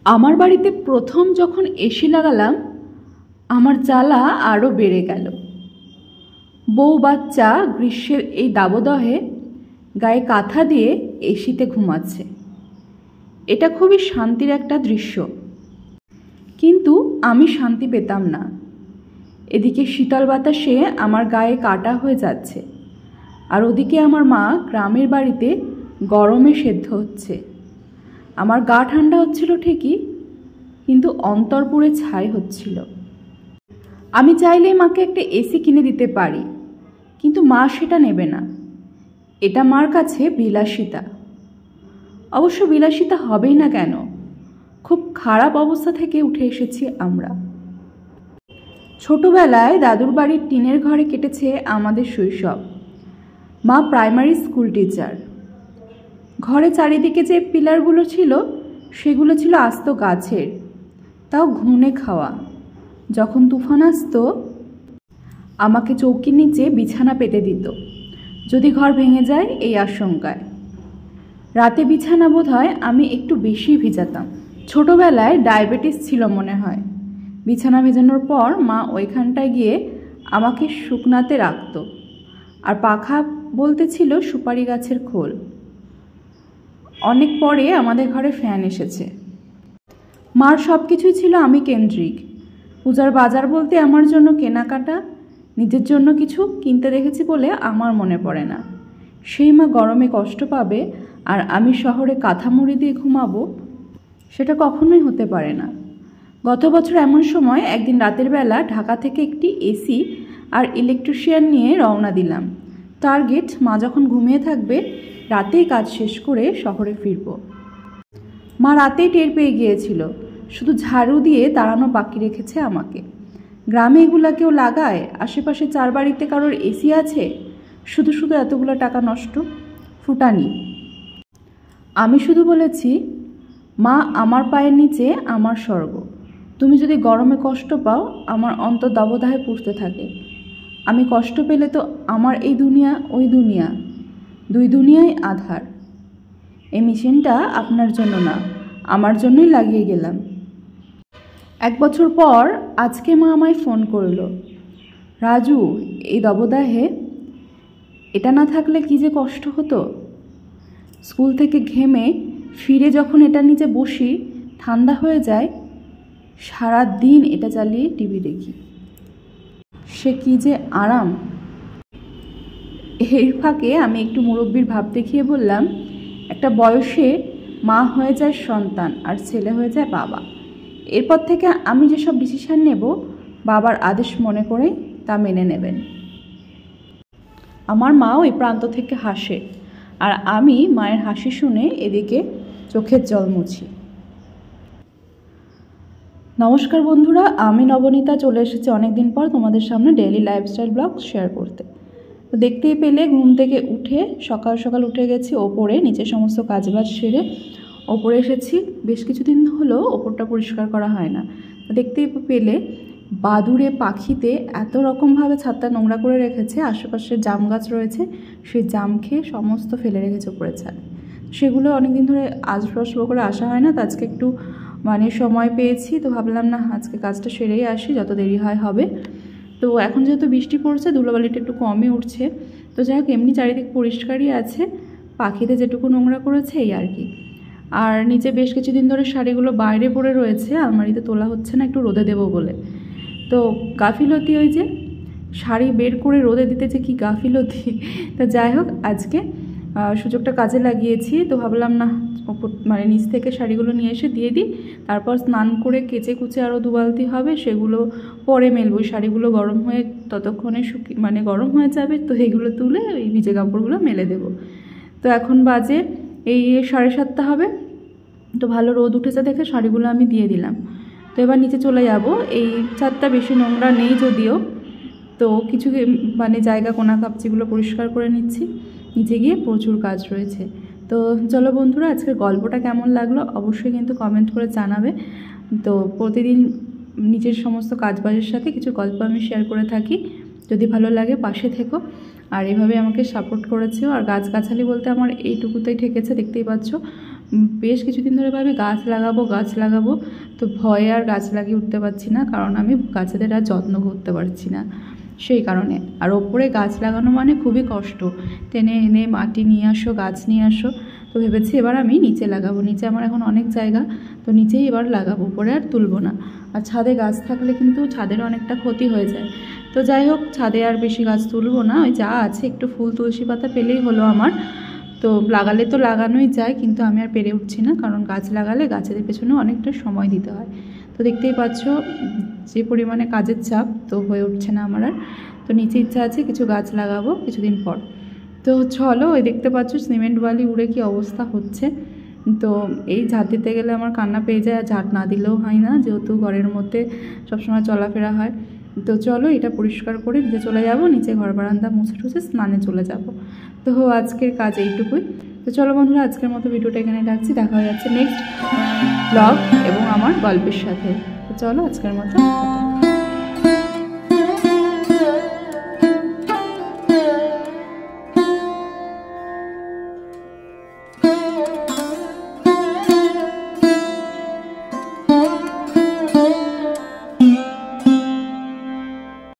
আমার বাড়িতে প্রথম যখন এসি লাগালাম আমার জ্বালা আরও বেড়ে গেল। বউ বাচ্চা গ্রীষ্মের এই দাবদাহে গায়ে কাঁথা দিয়ে এসিতে ঘুমাচ্ছে। এটা খুবই শান্তির একটা দৃশ্য, কিন্তু আমি শান্তি পেতাম না। এদিকে শীতল বাতাসে আমার গায়ে কাটা হয়ে যাচ্ছে, আর ওদিকে আমার মা গ্রামের বাড়িতে গরমে সেদ্ধ হচ্ছে। আমার গা ঠান্ডা হচ্ছিল ঠিকই, কিন্তু অন্তর পুড়ে ছাই হচ্ছিল। আমি চাইলে মাকে একটা এসি কিনে দিতে পারি, কিন্তু মা সেটা নেবে না। এটা মার কাছে বিলাসিতা। অবশ্য বিলাসিতা হবেই না কেন, খুব খারাপ অবস্থা থেকে উঠে এসেছি আমরা। ছোটবেলায় দাদুর বাড়ির টিনের ঘরে কেটেছে আমাদের শৈশব। মা প্রাইমারি স্কুল টিচার। ঘরে চারিদিকে যে পিলারগুলো ছিল সেগুলো ছিল আস্ত গাছের, তাও ঘুনে খাওয়া। যখন তুফান আসতো আমাকে চৌকির নিচে বিছানা পেতে দিত, যদি ঘর ভেঙে যায় এই আশঙ্কায়। রাতে বিছানা বোধ হয় আমি একটু বেশি ভিজাতাম। ছোটবেলায় ডায়াবেটিস ছিল মনে হয়। বিছানা ভেজানোর পর মা ওইখানটায় গিয়ে আমাকে শুকনাতে রাখত, আর পাখা বলতে ছিল সুপারি গাছের খোল। অনেক পরে আমাদের ঘরে ফ্যান এসেছে। মার সব কিছুই ছিল আমি কেন্দ্রিক। পূজার বাজার বলতে আমার জন্য কেনাকাটা, নিজের জন্য কিছু কিনতে দেখেছি বলে আমার মনে পড়ে না। সেই মা গরমে কষ্ট পাবে আর আমি শহরে কাঁথা মুড়ি দিয়ে ঘুমাবো, সেটা কখনোই হতে পারে না। গত বছর এমন সময় একদিন রাতের বেলা ঢাকা থেকে একটি এসি আর ইলেকট্রিশিয়ান নিয়ে রওনা দিলাম। টার্গেট মা যখন ঘুমিয়ে থাকবে রাতেই কাজ শেষ করে শহরে ফিরব। মা রাতেই টের পেয়ে গিয়েছিল, শুধু ঝাড়ু দিয়ে তাড়ানো বাকি রেখেছে আমাকে। গ্রামে এগুলা কেউ লাগায়? আশেপাশে 4 বাড়িতে কারোর এসি আছে? শুধু শুধু এতগুলো টাকা নষ্ট, ফুটানি। আমি শুধু বলেছি, মা আমার পায়ের নিচে আমার স্বর্গ। তুমি যদি গরমে কষ্ট পাও আমার অন্তর দাবদাহে পুড়তে থাকে। আমি কষ্ট পেলে তো আমার এই দুনিয়া ওই দুনিয়া, 2 দুনিয়ায় আধার। এই মেশিনটা আপনার জন্য না, আমার জন্যই লাগিয়ে গেলাম। 1 বছর পর আজকে মা আমায় ফোন করলো, রাজু এই দাবদাহে এটা না থাকলে কি যে কষ্ট হতো। স্কুল থেকে ঘেমে ফিরে যখন এটার নিচে বসি ঠান্ডা হয়ে যায়, সারা দিন এটা চালিয়ে টিভি দেখি, সে কি যে আরাম। এর ফাঁকে আমি একটু মুরব্বির ভাব দেখিয়ে বললাম, একটা বয়সে মা হয়ে যায় সন্তান আর ছেলে হয়ে যায় বাবা। এরপর থেকে আমি যেসব ডিসিশন নেব বাবার আদেশ মনে করে তা মেনে নেবেন। আমার মাও এই প্রান্ত থেকে হাসে, আর আমি মায়ের হাসি শুনে এদিকে চোখের জল মুছি। নমস্কার বন্ধুরা, আমি নবনীতা চলে এসেছি অনেকদিন পর তোমাদের সামনে ডেইলি লাইফস্টাইল ব্লগ শেয়ার করতে। তো দেখতেই পেলে ঘুম থেকে উঠে সকাল সকাল উঠে গেছি ওপরে, নিচে সমস্ত কাজবাজ সেরে ওপরে এসেছি। বেশ কিছুদিন হলো ওপরটা পরিষ্কার করা হয় না। দেখতেই পেলে বাদুড়ে পাখিতে এত রকমভাবে ছাদটা নোংরা করে রেখেছে। আশেপাশে জাম গাছ রয়েছে, সেই জাম খেয়ে সমস্ত ফেলে রেখেছে উপরের ছাদে। সেগুলো অনেকদিন ধরে আসবো করে আসা হয় না, তো আজকে একটু সময় পেয়েছি, তো ভাবলাম না আজকে কাজটা সেরেই আসি, যত দেরি হয় হবে। তো এখন যেহেতু বৃষ্টি পড়ছে ধুলোবালিটা একটু কমই উঠছে, তো যাই হোক এমনি চারিদিক পরিষ্কারই আছে, পাখিতে যেটুকু নোংরা করেছে এই আর কি। আর নিচে বেশ কিছুদিন ধরে শাড়িগুলো বাইরে পড়ে রয়েছে, আলমারিতে তোলা হচ্ছে না একটু রোদে দেবো বলে। তো গাফিলতি, ওই যে শাড়ি বের করে রোদে দিতে যে কি গাফিলতি। তা যাই হোক আজকে সুযোগটা কাজে লাগিয়েছি, তো ভাবলাম না ওপর নিচ থেকে শাড়িগুলো নিয়ে এসে দিয়ে দিই, তারপর স্নান করে কেচে কুচে আরও 2 বালতি হবে, সেগুলো পরে মেলবো। শাড়িগুলো গরম হয়ে ততক্ষণে গরম হয়ে যাবে, তো এগুলো তুলে এই ভিজে কাপড়গুলো মেলে দেবো। তো এখন বাজে এই 7:30 হবে, তো ভালো রোদ উঠেছে দেখে শাড়িগুলো আমি দিয়ে দিলাম। তো এবার নিচে চলে যাব। এই ছাদটা বেশি নোংরা নেই যদিও, তো কিছু জায়গা কোনা কাপচিগুলো পরিষ্কার করে নিচ্ছি। নিচে গিয়ে প্রচুর কাজ রয়েছে। তো চলো বন্ধুরা, আজকের গল্পটা কেমন লাগলো অবশ্যই কিন্তু কমেন্ট করে জানাবে। তো প্রতিদিন নিজের সমস্ত কাজবাজের সাথে কিছু গল্প আমি শেয়ার করে থাকি, যদি ভালো লাগে পাশে থেকো। আর এভাবে আমাকে সাপোর্ট করেছেও। আর গাছগাছালি বলতে আমার এইটুকুতেই ঠেকেছে, দেখতেই পাচ্ছ বেশ কিছুদিন ধরে ভাবি গাছ লাগাবো, তো ভয়ে আর গাছ লাগিয়ে উঠতে পারছি না, কারণ আমি গাছেদের আর যত্ন করতে পারছি না সেই কারণে। আর ওপরে গাছ লাগানো মানে খুবই কষ্ট, টেনে এনে মাটি নিয়ে আসো, গাছ নিয়ে আসো। তো ভেবেছি এবার আমি নিচে লাগাবো, নিচে আমার এখন অনেক জায়গা, তো নিচেই এবার লাগাবো, উপরে আর তুলবো না। আর ছাদে গাছ থাকলে কিন্তু ছাদের অনেকটা ক্ষতি হয়ে যায়। তো যাই হোক, ছাদে আর বেশি গাছ তুলবো না, ওই যা আছে একটু ফুল তুলসী পাতা পেলেই হলো আমার। তো লাগালে তো লাগানোই যায়, কিন্তু আমি আর পেরে উঠছি না, কারণ গাছ লাগালে গাছেদের পেছনে অনেকটা সময় দিতে হয়। তো দেখতেই পাচ্ছ যে পরিমাণে কাজের চাপ, তো হয়ে উঠছে না আমার আর। তো নিচে ইচ্ছা আছে কিছু গাছ লাগাবো কিছুদিন পর। তো চলো, ওই দেখতে পাচ্ছ সিমেন্ট বালি উড়ে কি অবস্থা হচ্ছে। তো এই ঝাঁট দিতে গেলে আমার কান্না পেয়ে যায়, আর ঝাঁট না দিলেও হয় না, যেহেতু ঘরের মধ্যে সবসময় চলাফেরা হয়। তো চলো এটা পরিষ্কার করে নিচে চলে যাব, নিচে ঘর বারান্দা মুছে টুছে স্নানে চলে যাব। তো আজকের কাজ এইটুকুই। তো চলো বন্ধুরা, আজকের মতো ভিডিওটা এখানে রাখছি, দেখা হয়ে যাচ্ছে নেক্সট ব্লগ এবং আমার গল্পের সাথে। তো চলো আজকের মতো।